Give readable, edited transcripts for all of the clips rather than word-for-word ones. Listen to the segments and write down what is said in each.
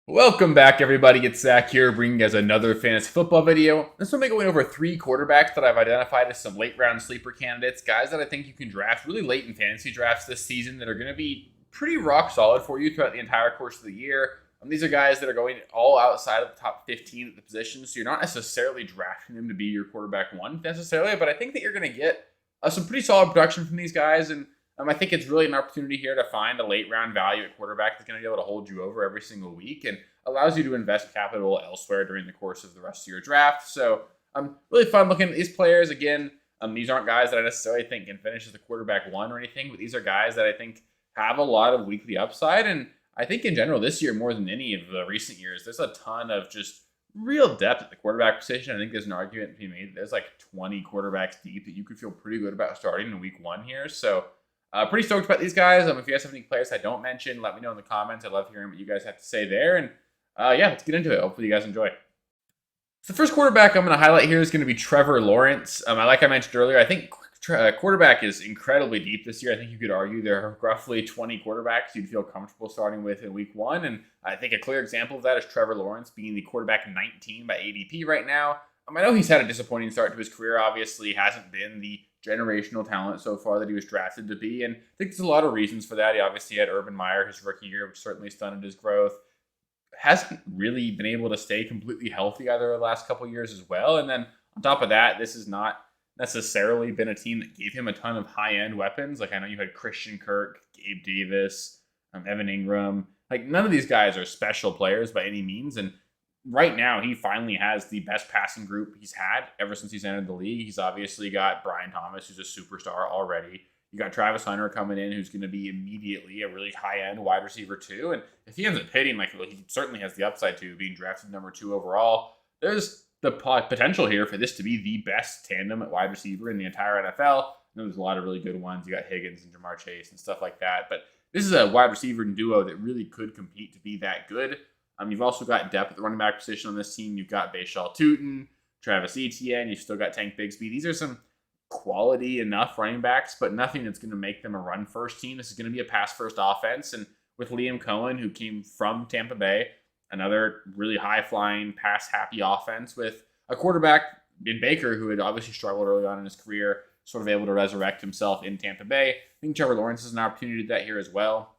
Welcome back, everybody. It's Zach here, bringing us another fantasy football video. This one, going over 3 quarterbacks that I've identified as some late round sleeper candidates, guys that I think you can draft really late in fantasy drafts this season that are going to be pretty rock solid for you throughout the entire course of the year. These are guys that are going all outside of the top 15 at the position, so you're not necessarily drafting them to be your quarterback one necessarily, but I think that you're going to get some pretty solid production from these guys, and I think it's really an opportunity here to find a late round value at quarterback that's going to be able to hold you over every single week and allows you to invest capital elsewhere during the course of the rest of your draft. So really fun looking at these players. Again, these aren't guys that I necessarily think can finish as the quarterback one or anything, but these are guys that I think have a lot of weekly upside. And I think in general this year, more than any of the recent years, there's a ton of just real depth at the quarterback position. I think there's an argument to be made. There's like 20 quarterbacks deep that you could feel pretty good about starting in week one here. So pretty stoked about these guys. If you guys have any players I don't mention, let me know in the comments. I love hearing what you guys have to say there. And yeah, let's get into it. Hopefully you guys enjoy. So the first quarterback I'm going to highlight here is going to be Trevor Lawrence. Like I mentioned earlier, I think quarterback is incredibly deep this year. I think you could argue there are roughly 20 quarterbacks you'd feel comfortable starting with in week one. And I think a clear example of that is Trevor Lawrence being the quarterback 19 by ADP right now. I know he's had a disappointing start to his career. Obviously, hasn't been the generational talent so far that he was drafted to be. And I think there's a lot of reasons for that. He obviously had Urban Meyer his rookie year, which certainly stunted his growth. Hasn't really been able to stay completely healthy either the last couple of years as well. And then on top of that, this has not necessarily been a team that gave him a ton of high-end weapons. Like I know you had Christian Kirk, Gabe Davis, Evan Ingram. Like none of these guys are special players by any means. And right now, he finally has the best passing group he's had ever since he's entered the league. He's obviously got Brian Thomas, who's a superstar already. You got Travis Hunter coming in, who's going to be immediately a really high-end wide receiver too. And if he ends up hitting, like he certainly has the upside to being drafted number 2 overall, there's the potential here for this to be the best tandem at wide receiver in the entire NFL. There's a lot of really good ones. You got Higgins and Jamar Chase and stuff like that. But this is a wide receiver duo that really could compete to be that good. You've also got depth at the running back position on this team. You've got Bayshal Tootin, Travis Etienne. You've still got Tank Bigsby. These are some quality enough running backs, but nothing that's going to make them a run-first team. This is going to be a pass-first offense. And with Liam Cohen, who came from Tampa Bay, another really high-flying, pass-happy offense with a quarterback in Baker who had obviously struggled early on in his career, sort of able to resurrect himself in Tampa Bay. I think Trevor Lawrence is an opportunity to do that here as well.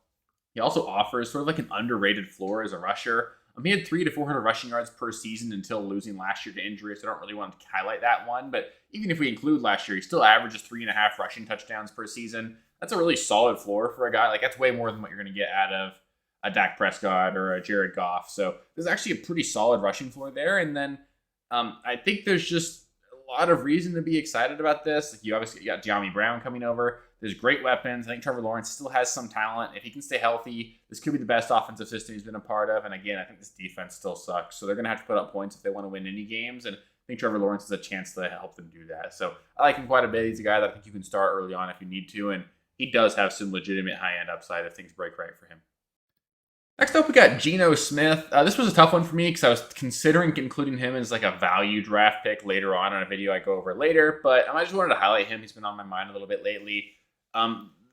He also offers sort of like an underrated floor as a rusher. He had 300 to 400 rushing yards per season until losing last year to injury, so I don't really want to highlight that one. But even if we include last year, he still averages 3.5 rushing touchdowns per season. That's a really solid floor for a guy. Like that's way more than what you're going to get out of a Dak Prescott or a Jared Goff. So there's actually a pretty solid rushing floor there. And then I think there's just a lot of reason to be excited about this. Like you obviously got De'Ami Brown coming over. There's great weapons. I think Trevor Lawrence still has some talent. If he can stay healthy, this could be the best offensive system he's been a part of. And again, I think this defense still sucks. So they're going to have to put up points if they want to win any games. And I think Trevor Lawrence has a chance to help them do that. So I like him quite a bit. He's a guy that I think you can start early on if you need to. And he does have some legitimate high-end upside if things break right for him. Next up, we got Geno Smith. This was a tough one for me because I was considering including him as like a value draft pick later on in a video I go over later. But I just wanted to highlight him. He's been on my mind a little bit lately.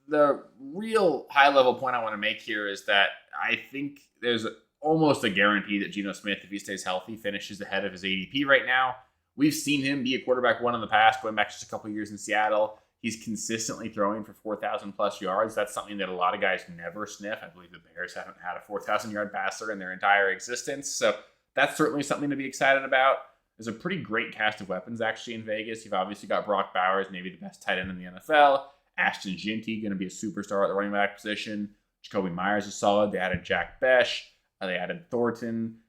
The real high-level point I want to make here is that I think there's almost a guarantee that Geno Smith, if he stays healthy, finishes ahead of his ADP right now. We've seen him be a quarterback one in the past, going back just a couple of years in Seattle. He's consistently throwing for 4,000 plus yards. That's something that a lot of guys never sniff. I believe the Bears haven't had a 4,000 yard passer in their entire existence. So that's certainly something to be excited about. There's a pretty great cast of weapons actually in Vegas. You've obviously got Brock Bowers, maybe the best tight end in the NFL. Ashton Ginty, going to be a superstar at the running back position. Jacoby Myers is solid. They added Jack Besh. They added Thornton.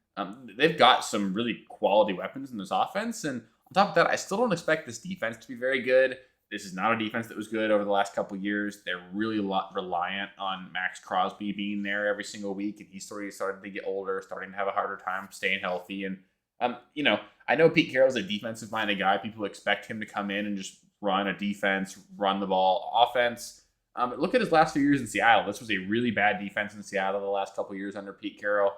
They've got some really quality weapons in this offense. And on top of that, I still don't expect this defense to be very good. This is not a defense that was good over the last couple of years. They're really reliant on Max Crosby being there every single week. And he's already started to get older, starting to have a harder time staying healthy. And, I know Pete Carroll's a defensive-minded guy. People expect him to come in and just run a defense, run the ball offense. Look at his last few years in Seattle. This was a really bad defense in Seattle the last couple of years under Pete Carroll.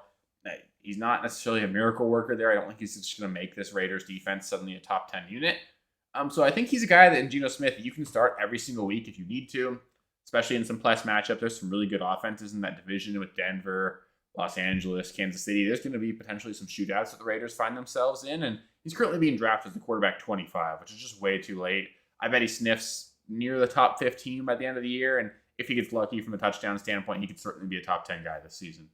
He's not necessarily a miracle worker there. I don't think he's just going to make this Raiders defense suddenly a top 10 unit. So I think he's a guy that in Geno Smith you can start every single week if you need to, especially in some plus matchups. There's some really good offenses in that division with Denver, Los Angeles, Kansas City. There's going to be potentially some shootouts that the Raiders find themselves in, and he's currently being drafted as the quarterback 25, which is just way too late. I bet he sniffs near the top 15 by the end of the year, and if he gets lucky from a touchdown standpoint, he could certainly be a top 10 guy this season.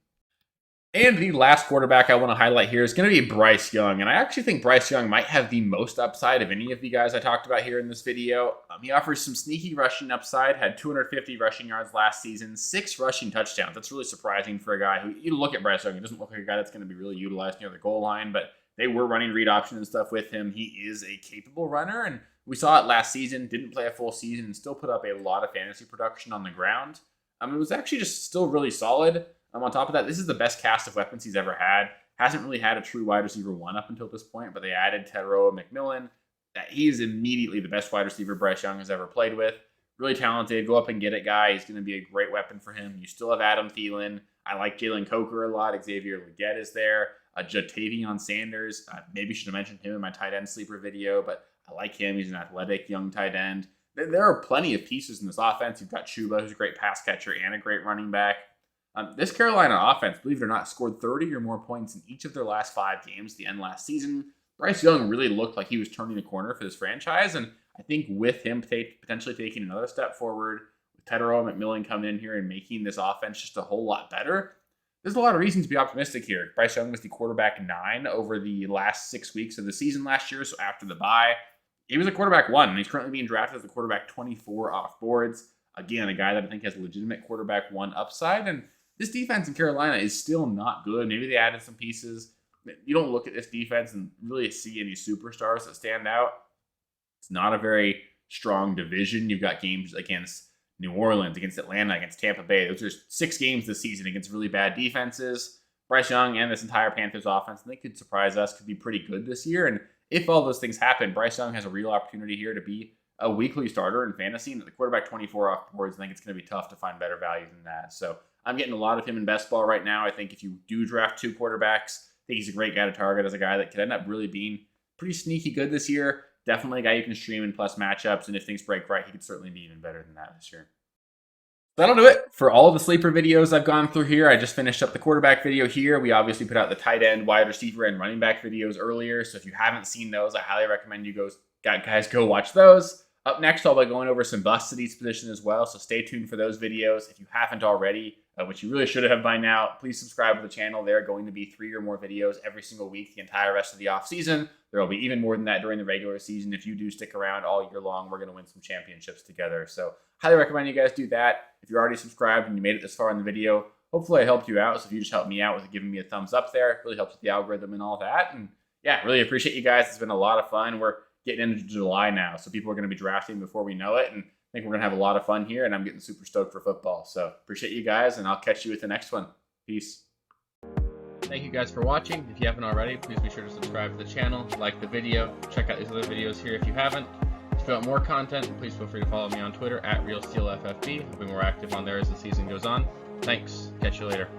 And the last quarterback I want to highlight here is going to be Bryce Young. And I actually think Bryce Young might have the most upside of any of the guys I talked about here in this video. He offers some sneaky rushing upside, had 250 rushing yards last season, 6 rushing touchdowns. That's really surprising for a guy who, you look at Bryce Young, he doesn't look like a guy that's going to be really utilized near the goal line, but they were running read option and stuff with him. He is a capable runner, and we saw it last season, didn't play a full season, and still put up a lot of fantasy production on the ground. It was actually just still really solid. On top of that, this is the best cast of weapons he's ever had. Hasn't really had a true wide receiver one up until this point, but they added Tedroa McMillan. He is immediately the best wide receiver Bryce Young has ever played with. Really talented. Go up and get it guy. He's going to be a great weapon for him. You still have Adam Thielen. I like Jalen Coker a lot. Xavier Legette is there. Jatavion Sanders. Maybe should have mentioned him in my tight end sleeper video, but I like him. He's an athletic young tight end. There are plenty of pieces in this offense. You've got Chuba, who's a great pass catcher and a great running back. This Carolina offense, believe it or not, scored 30 or more points in each of their last 5 games at the end last season. Bryce Young really looked like he was turning the corner for this franchise, and I think with him potentially taking another step forward, with Tedroa McMillan coming in here and making this offense just a whole lot better, there's a lot of reason to be optimistic here. Bryce Young was the quarterback 9 over the last 6 weeks of the season last year, so after the bye, he was a quarterback 1, and he's currently being drafted as the quarterback 24 off boards. Again, a guy that I think has legitimate quarterback 1 upside, and this defense in Carolina is still not good. Maybe they added some pieces. You don't look at this defense and really see any superstars that stand out. It's not a very strong division. You've got games against New Orleans, against Atlanta, against Tampa Bay. Those are 6 games this season against really bad defenses. Bryce Young and this entire Panthers offense, I think could surprise us, could be pretty good this year. And if all those things happen, Bryce Young has a real opportunity here to be a weekly starter in fantasy. And at the quarterback 24 off boards, I think it's going to be tough to find better value than that. So I'm getting a lot of him in best ball right now. I think if you do draft 2 quarterbacks, I think he's a great guy to target as a guy that could end up really being pretty sneaky good this year. Definitely a guy you can stream in plus matchups, and if things break right, he could certainly be even better than that this year. That'll do it for all of the sleeper videos I've gone through here. I just finished up the quarterback video here. We obviously put out the tight end, wide receiver, and running back videos earlier, so if you haven't seen those, I highly recommend you guys go watch those. Up next, I'll be going over some busts at each position as well, so stay tuned for those videos. If you haven't already, which you really should have by now, please subscribe to the channel. There are going to be 3 or more videos every single week the entire rest of the offseason. There will be even more than that during the regular season. If you do stick around all year long, we're going to win some championships together. So highly recommend you guys do that. If you're already subscribed and you made it this far in the video, hopefully I helped you out. So if you just help me out with giving me a thumbs up there, it really helps with the algorithm and all that. And yeah, really appreciate you guys. It's been a lot of fun. We're getting into July now, so people are going to be drafting before we know it, and I think we're going to have a lot of fun here, and I'm getting super stoked for football. So appreciate you guys, and I'll catch you with the next one. Peace. Thank you guys for watching. If you haven't already, please be sure to subscribe to the channel, like the video, check out these other videos here if you haven't. If you want more content, please feel free to follow me on Twitter at RealSteelFFB. I'll be more active on there as the season goes on. Thanks. Catch you later.